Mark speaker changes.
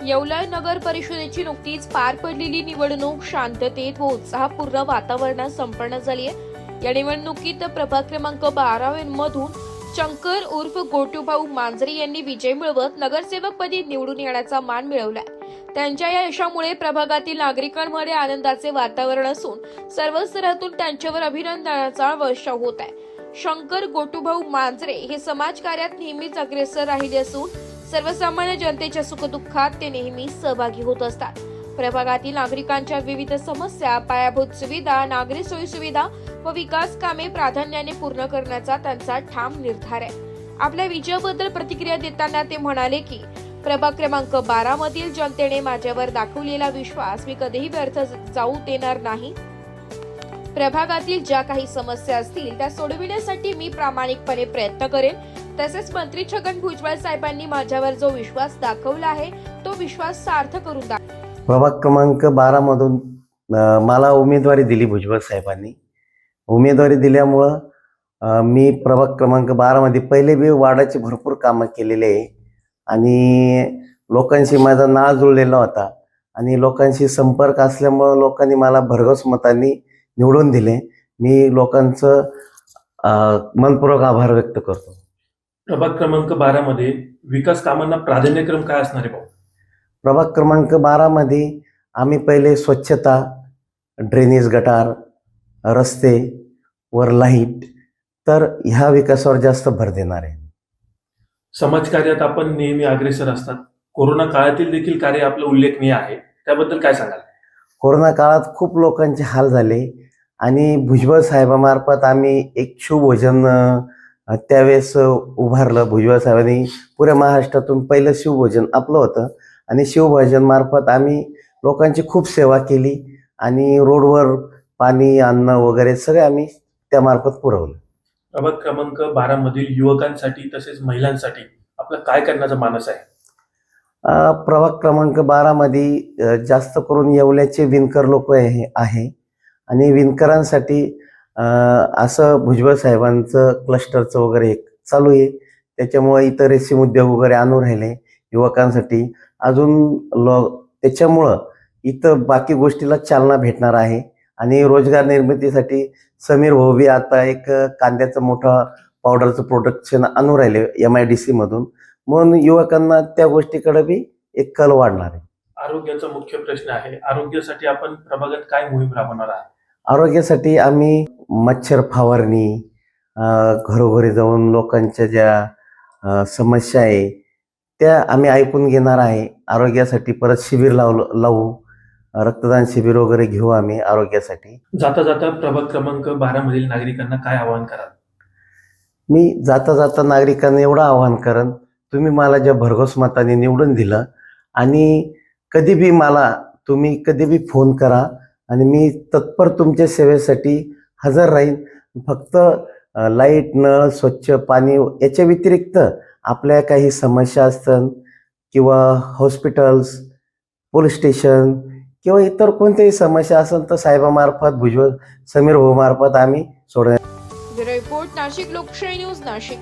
Speaker 1: येवला नगर परिषदेची नुकतीच पार पडलेली निवडणूक शांततेत व उत्साहपूर्ण वातावरणात संपन्न झाली आहे। या निवडणुकीत प्रभाग क्रमांक 12 मधून शंकर उर्फ गोटूभाऊ मांजरे यांनी विजय मिळवत नगरसेवकपदी निवडून येण्याचा मान मिळवलाय। त्यांच्या या यशामुळे प्रभागातील नागरिकांमध्ये आनंदाचे वातावरण असून सर्व स्तरातून त्यांच्यावर अभिनंदनाचा वर्षाव होत आहे। शंकर गोटूभाऊ मांजरे हे समाजकार्यात नेहमीच अग्रेसर राहिले असून सर्वसामान्य जनतेच्या सुखदुःखात ते नेहमी सहभागी होत असतात। प्रभागातील नागरिकांच्या विविध समस्या, पायाभूत सुविधा, नागरी सोयी सुविधा व विकास कामे प्राधान्याने पूर्ण करण्याचा त्यांचा ठाम निर्धार आहे। आपल्या विजयाबद्दल प्रतिक्रिया देताना ते म्हणाले की प्रभाग क्रमांक 12 मधील जनतेने माझ्यावर दाखवलेला विश्वास मी कधीही व्यर्थ जाऊ देणार नाही। प्रभागातील ज्या काही समस्या असतील त्या सोडविण्यासाठी मी प्रामाणिकपणे प्रयत्न करेन। तसेच मंत्री छगन भुजबळ साहेबांनी माझ्यावर जो विश्वास दाखवला आहे तो विश्वास सार्थ करून दाखवेन।
Speaker 2: प्रभाग क्रमांक 12 मधून मला उमेदवारी दिली भुजबळ साहेबांनी। उमेदवारी दिल्यामुळं मी प्रभाग क्रमांक 12 मध्ये पहिले बी वार्डाचे भरपूर कामं केलेले आहे आणि लोकांशी माझा नाळ जुळलेला होता आणि लोकांशी संपर्क असल्यामुळं लोकांनी मला भरघोस मतांनी निवडून दिले। मी लोकांचं मनपूर्वक आभार व्यक्त करतो।
Speaker 3: प्रभाग क्रमांक 12 मध्ये विकास कामांना प्राधान्यक्रम काय असणार आहे भाऊ?
Speaker 2: प्रभाग क्रमांक 12 मध्ये आम्ही पहिले स्वच्छता, ड्रेनेज, गटार, रस्ते वर लाईट, तर ह्या विकासावर जास्त भर देणार आहे।
Speaker 3: समाजकार्यात आपण नेहमी अग्रेसर असतात। कोरोना काळातील देखील कार्य आपलं उल्लेखनीय आहे, त्याबद्दल काय सांगाल?
Speaker 2: कोरोना काळात खूप लोकांचे हाल झाले आणि भुजबळ साहेबामार्फत आम्ही एक शिवभोजन त्यावेळेस उभारलं। भुजबळ साहेबांनी पुऱ्या महाराष्ट्रातून पहिलं शिवभोजन आपलं होतं आणि शिवभोजन मार्फत आम्ही लोकांची खूप सेवा केली आणि रोडवर पाणी, अन्न वगैरे सगळे आम्ही त्यामार्फत पुरवलं।
Speaker 3: प्रभाग क्रमांक 12 मधील युवकांसाठी तसेच महिलांसाठी आपलं काय करण्याचा मानस आहे?
Speaker 2: प्रभाग क्रमांक 12 मध्ये जास्त करून येवल्याचे विणकर लोक आहे आणि विणकरांसाठी असं भुजबळ साहेबांचं क्लस्टरचं वगैरे एक चालू आहे। त्याच्यामुळे इतर रेशीम उद्योग वगैरे आणून राहिले युवकांसाठी। अजून त्याच्यामुळं इथं बाकी गोष्टीला चालना भेटणार आहे आणि रोजगार निर्मितीसाठी समीर भाऊ बी आता एक कांद्याचं मोठं पावडरचं प्रोडक्शन आणून राहिले MIDC मधून, म्हणून युवकांना त्या गोष्टीकडे बी एक कल वाढणार आहे।
Speaker 3: आरोग्याचा मुख्य प्रश्न आहे, आरोग्यासाठी आपण प्रभागात काय मोहीम राबवणार आहे?
Speaker 2: आरोग्यासाठी आम्ही मच्छर फवारणी, घरोघरी जाऊन लोकांच्या ज्या समस्या आहे त्या आम्ही ऐकून घेणार आहे। आरोग्यासाठी परत शिबिर लावू, रक्तदान शिबिर वगैरे घेऊ आम्ही आरोग्यासाठी।
Speaker 3: जाता जाता प्रभाग क्रमांक 12 मधील नागरिकांना काय आवाहन कराल?
Speaker 2: मी जाता जाता नागरिकांना एवढं आवाहन करेन, तुम्ही मला ज्या भरघोस मताने निवडून दिलं आणि कधी बी मला तुम्ही कधी बी फोन करा आणि मी तत्पर तुमच्या सेवेसाठी हजर राहीन। फक्त लाईट, नळ, स्वच्छ पाणी याच्या व्यतिरिक्त आपल्या काही समस्या असतात किंवा हॉस्पिटल्स, पोलीस स्टेशन किंवा इतर कोणत्याही समस्या असेल तर साहेबामार्फत, भुजबळ समीर भाऊ मार्फत आम्ही सोडवणार।
Speaker 1: ब्युरो रिपोर्ट, नाशिक लोकशाही न्यूज, नाशिक।